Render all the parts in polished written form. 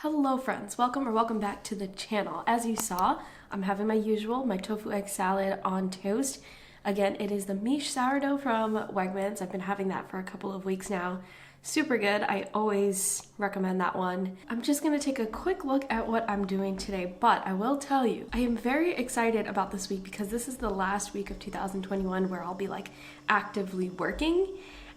Hello friends, welcome back to the channel. As you saw, I'm having my tofu egg salad on toast. Again, it is the miche sourdough from Wegmans. I've been having that for a couple of weeks now. Super good. I always recommend that one. I'm just gonna take a quick look at what I'm doing today, but I will tell you, I am very excited about this week because this is the last week of 2021 where I'll be like actively working.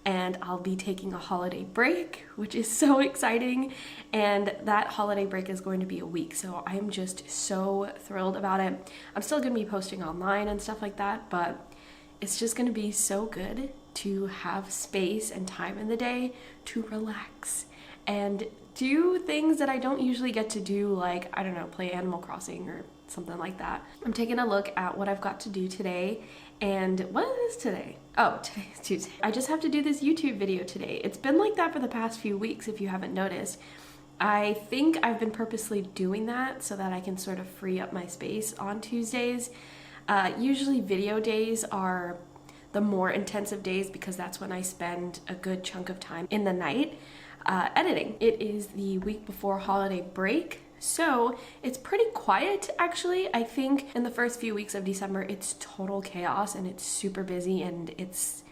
And I'll be taking a holiday break, which is so exciting. And that holiday break is going to be a week, so I'm just so thrilled about it. I'm still gonna be posting online and stuff like that, but it's just gonna be so good to have space and time in the day to relax and do things that I don't usually get to do, like, I don't know, play Animal Crossing or something like that. I'm taking a look at what I've got to do today. And what is today? Oh, today's Tuesday. I just have to do this YouTube video today. It's been like that for the past few weeks, if you haven't noticed. I think I've been purposely doing that so that I can sort of free up my space on Tuesdays. Usually video days are the more intensive days because that's when I spend a good chunk of time in the night editing. It is the week before holiday break. So it's pretty quiet actually. I think in the first few weeks of December it's total chaos and it's super busy and it's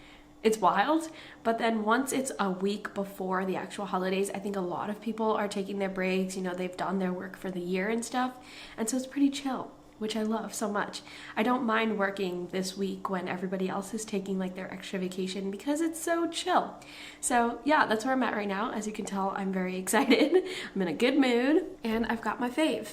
wild. But then once it's a week before the actual holidays, I think a lot of people are taking their breaks, you know, they've done their work for the year and stuff. And so it's pretty chill, which I love so much. I don't mind working this week when everybody else is taking like their extra vacation because it's so chill. So yeah, that's where I'm at right now. As you can tell, I'm very excited. I'm in a good mood and I've got my fave.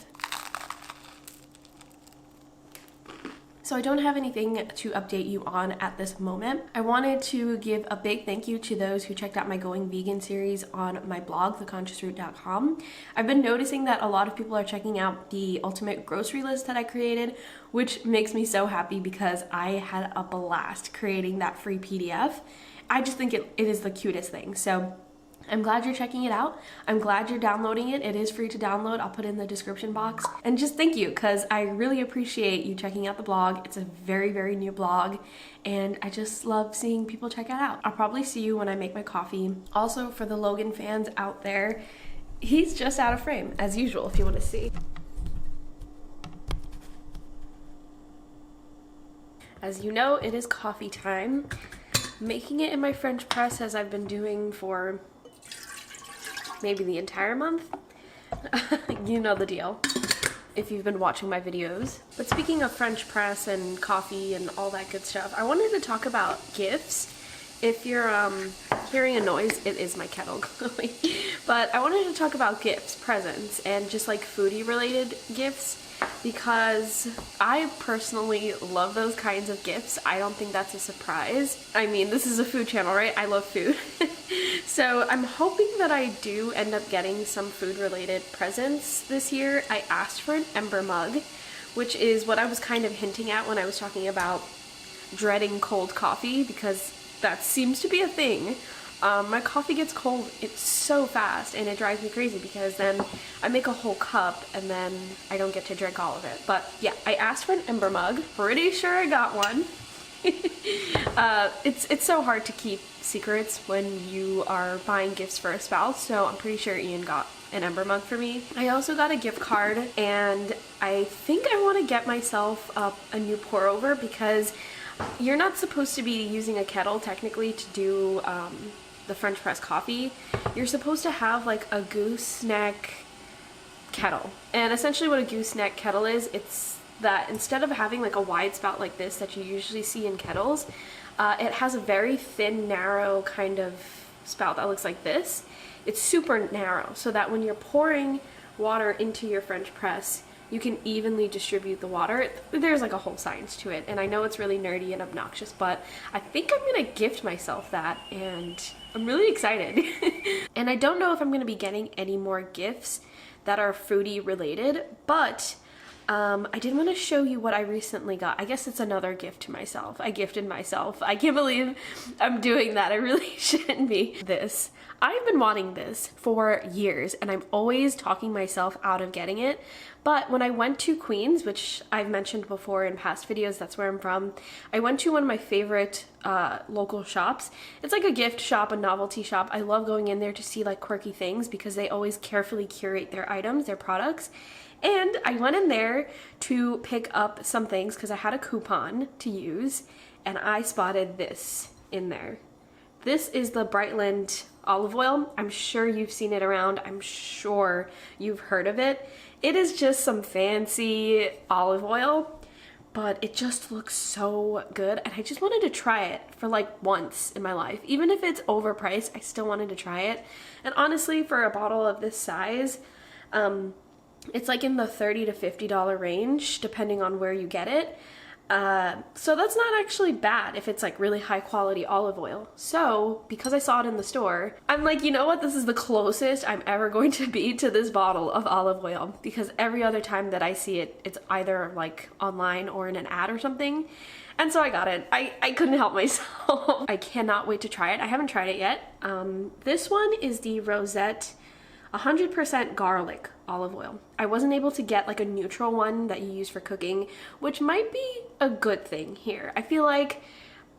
So I don't have anything to update you on at this moment. I wanted to give a big thank you to those who checked out my Going Vegan series on my blog, theconsciousrootnyc. I've been noticing that a lot of people are checking out the ultimate grocery list that I created, which makes me so happy because I had a blast creating that free PDF. I just think it is the cutest thing. So I'm glad you're checking it out. I'm glad you're downloading it. It is free to download. I'll put it in the description box. And just thank you, because I really appreciate you checking out the blog. It's a very, very new blog, and I just love seeing people check it out. I'll probably see you when I make my coffee. Also, for the Logan fans out there, he's just out of frame, as usual, if you want to see. As you know, it is coffee time. Making it in my French press, as I've been doing for maybe the entire month. You know the deal if you've been watching my videos. But speaking of French press and coffee and all that good stuff, I wanted to talk about gifts. If you're hearing a noise, it is my kettle going. But I wanted to talk about gifts, presents, and just like foodie related gifts, because I personally love those kinds of gifts. I don't think that's a surprise. I mean, this is a food channel, right? I love food. So I'm hoping that I do end up getting some food related presents this year. I asked for an Ember mug, which is what I was kind of hinting at when I was talking about dreading cold coffee, because that seems to be a thing. My coffee gets cold, it's so fast, and it drives me crazy because then I make a whole cup and then I don't get to drink all of it. But yeah, I asked for an Ember mug. Pretty sure I got one. It's so hard to keep secrets when you are buying gifts for a spouse, so I'm pretty sure Ian got an Ember mug for me. I also got a gift card, and I think I want to get myself a new pour over, because you're not supposed to be using a kettle technically to do the French press coffee. You're supposed to have like a gooseneck kettle, and essentially what a gooseneck kettle is, it's that instead of having like a wide spout like this that you usually see in kettles, it has a very thin, narrow kind of spout that looks like this. It's super narrow so that when you're pouring water into your French press, you can evenly distribute the water. There's like a whole science to it, and I know it's really nerdy and obnoxious, but I think I'm gonna gift myself that, and I'm really excited. And I don't know if I'm gonna be getting any more gifts that are foodie related, but I did want to show you what I recently got. I guess it's another gift to myself. I gifted myself. I can't believe I'm doing that. I really shouldn't be. This. I've been wanting this for years and I'm always talking myself out of getting it. But when I went to Queens, which I've mentioned before in past videos, that's where I'm from, I went to one of my favorite local shops. It's like a gift shop, a novelty shop. I love going in there to see like quirky things because they always carefully curate their items, their products. And I went in there to pick up some things because I had a coupon to use and I spotted this in there. This is the Brightland Olive Oil. I'm sure you've seen it around. I'm sure you've heard of it. It is just some fancy olive oil, but it just looks so good. And I just wanted to try it for like once in my life. Even if it's overpriced, I still wanted to try it. And honestly, for a bottle of this size, it's like in the $30 to $50 range, depending on where you get it. So that's not actually bad if it's like really high quality olive oil. So because I saw it in the store, I'm like, you know what? This is the closest I'm ever going to be to this bottle of olive oil, because every other time that I see it, it's either like online or in an ad or something. And so I got it. I couldn't help myself. I cannot wait to try it. I haven't tried it yet. This one is the Rosette 100% garlic olive oil. I wasn't able to get like a neutral one that you use for cooking, which might be a good thing here. I feel like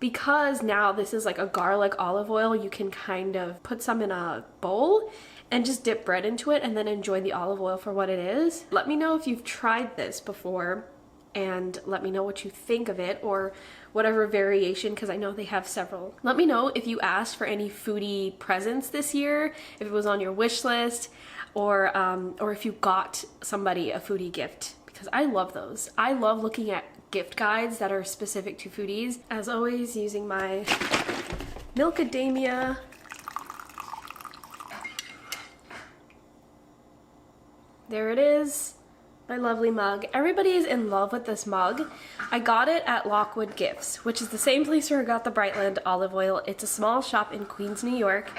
because now this is like a garlic olive oil, you can kind of put some in a bowl and just dip bread into it and then enjoy the olive oil for what it is. Let me know if you've tried this before and let me know what you think of it, or whatever variation, because I know they have several. Let me know if you asked for any foodie presents this year, if it was on your wish list, or if you got somebody a foodie gift, because I love those. I love looking at gift guides that are specific to foodies. As always, using my Milkadamia there it is. My lovely mug. Everybody is in love with this mug. I got it at Lockwood Gifts, which is the same place where I got the Brightland olive oil. It's a small shop in Queens, New York.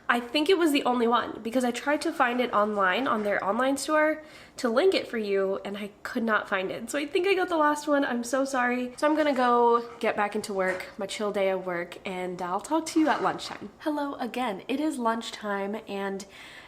I think it was the only one because I tried to find it online on their online store to link it for you and I could not find it. So I think I got the last one. I'm so sorry. So I'm gonna go get back into work, my chill day of work, and I'll talk to you at lunchtime. Hello again. It is lunchtime and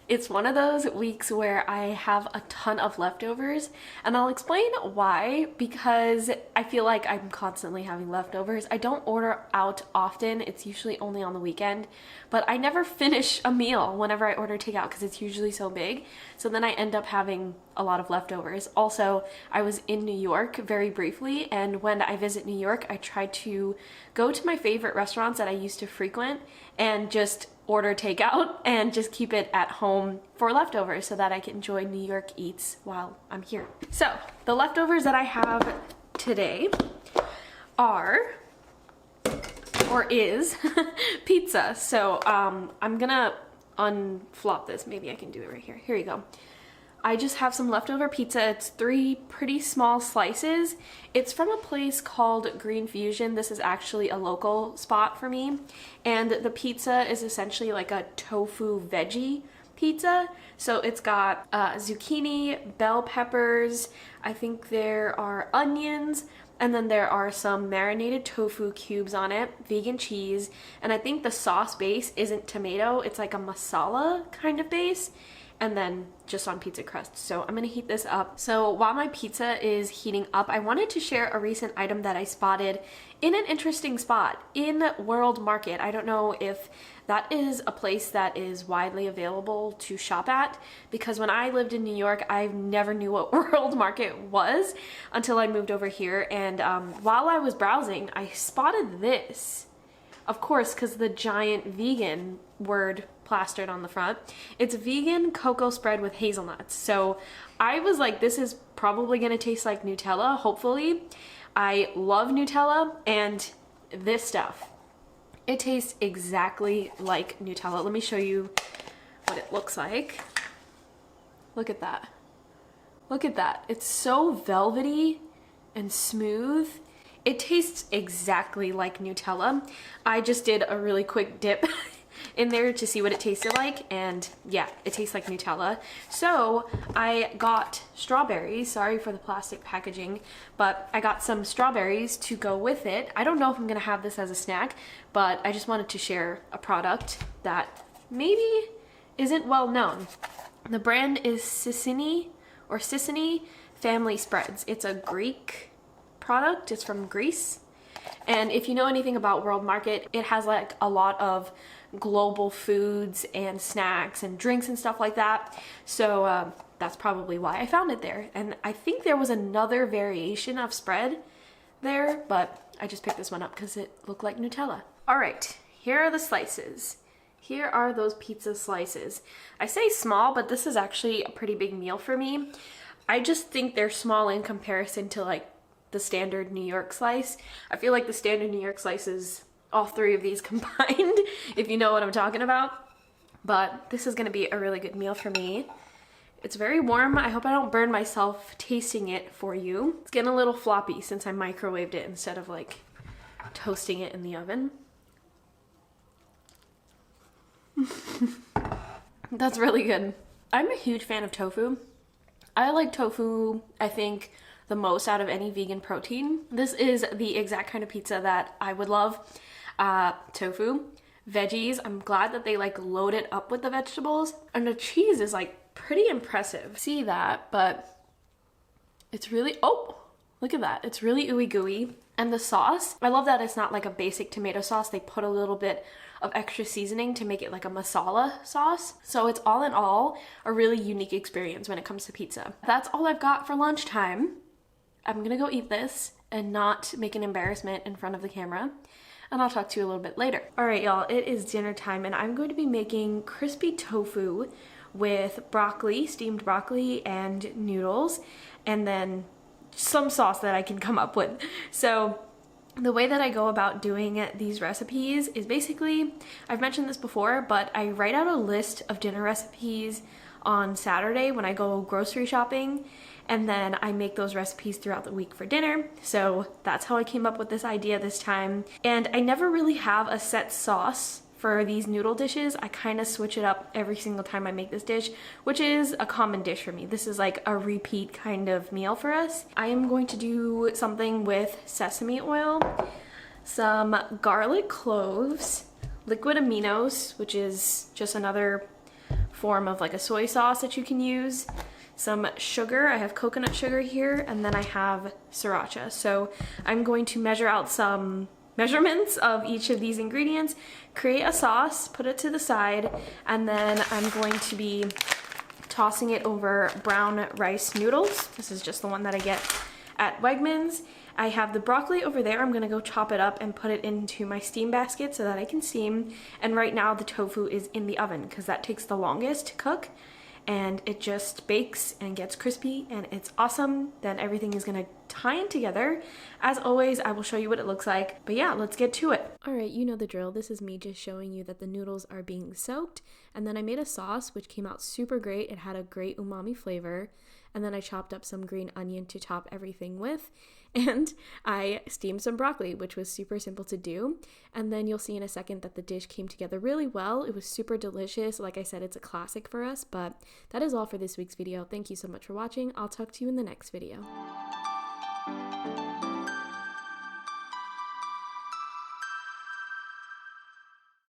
it's one of those weeks where I have a ton of leftovers, and I'll explain why, because I feel like I'm constantly having leftovers. I don't order out often. It's usually only on the weekend, but I never finish a meal whenever I order takeout because it's usually so big. So then I end up having a lot of leftovers. Also, I was in New York very briefly, and when I visit New York, I try to go to my favorite restaurants that I used to frequent and just order takeout and just keep it at home for leftovers so that I can enjoy New York eats while I'm here. So the leftovers that I have today is pizza. So I'm gonna unflop this. Maybe I can do it right here. Here you go. I just have some leftover pizza. It's 3 pretty small slices. It's from a place called Green Fusion. This is actually a local spot for me. And the pizza is essentially like a tofu veggie pizza. So it's got zucchini, bell peppers, I think there are onions, and then there are some marinated tofu cubes on it, vegan cheese, and I think the sauce base isn't tomato, it's like a masala kind of base, and then just on pizza crust. So I'm gonna heat this up. So while my pizza is heating up, I wanted to share a recent item that I spotted in an interesting spot in World Market. I don't know if that is a place that is widely available to shop at, because when I lived in New York, I never knew what World Market was until I moved over here. And while I was browsing, I spotted this. Of course, because the giant vegan word plastered on the front. It's vegan cocoa spread with hazelnuts. So I was like, this is probably gonna taste like Nutella, hopefully. I love Nutella, and this stuff, it tastes exactly like Nutella. Let me show you what it looks like. Look at that. Look at that. It's so velvety and smooth. It tastes exactly like Nutella. I just did a really quick dip in there to see what it tasted like, and yeah, it tastes like Nutella. So I got strawberries. Sorry for the plastic packaging, but I got some strawberries to go with it. I don't know if I'm gonna have this as a snack, but I just wanted to share a product that maybe isn't well known. The brand is Sicini Family Spreads. It's a Greek product. It's from Greece. And if you know anything about World Market, it has like a lot of global foods and snacks and drinks and stuff like that. So that's probably why I found it there. And I think there was another variation of spread there, but I just picked this one up because it looked like Nutella. All right, here are the slices. Here are those pizza slices. I say small, but this is actually a pretty big meal for me. I just think they're small in comparison to like the standard New York slice. I feel like the standard New York slice is all three of these combined, if you know what I'm talking about. But this is gonna be a really good meal for me. It's very warm. I hope I don't burn myself tasting it for you. It's getting a little floppy since I microwaved it instead of like toasting it in the oven. That's really good. I'm a huge fan of tofu. I like tofu, I think, the most out of any vegan protein. This is the exact kind of pizza that I would love. Tofu, veggies, I'm glad that they like load it up with the vegetables. And the cheese is like pretty impressive. See that, but it's really, oh, look at that. It's really ooey gooey. And the sauce, I love that it's not like a basic tomato sauce. They put a little bit of extra seasoning to make it like a masala sauce. So it's all in all a really unique experience when it comes to pizza. That's all I've got for lunchtime. I'm gonna go eat this and not make an embarrassment in front of the camera. And I'll talk to you a little bit later. All right, y'all, it is dinner time and I'm going to be making crispy tofu with broccoli, steamed broccoli and noodles, and then some sauce that I can come up with. So the way that I go about doing these recipes is basically, I've mentioned this before, but I write out a list of dinner recipes on Saturday when I go grocery shopping, and then I make those recipes throughout the week for dinner. So that's how I came up with this idea this time. And I never really have a set sauce for these noodle dishes. I kind of switch it up every single time I make this dish, which is a common dish for me. This is like a repeat kind of meal for us. I am going to do something with sesame oil, some garlic cloves, liquid aminos, which is just another form of like a soy sauce that you can use, some sugar. I have coconut sugar here, and then I have sriracha. So I'm going to measure out some measurements of each of these ingredients, create a sauce, put it to the side, and then I'm going to be tossing it over brown rice noodles. This is just the one that I get at Wegmans. I have the broccoli over there. I'm gonna go chop it up and put it into my steam basket so that I can steam. And right now the tofu is in the oven because that takes the longest to cook, and it just bakes and gets crispy and it's awesome. Then everything is gonna tie in together. As always, I will show you what it looks like, but yeah, let's get to it. All right, you know the drill. This is me just showing you that the noodles are being soaked, and then I made a sauce which came out super great. It had a great umami flavor, and then I chopped up some green onion to top everything with, and I steamed some broccoli, which was super simple to do. And then you'll see in a second that the dish came together really well. It was super delicious. Like I said, it's a classic for us, but that is all for this week's video. Thank you so much for watching. I'll talk to you in the next video.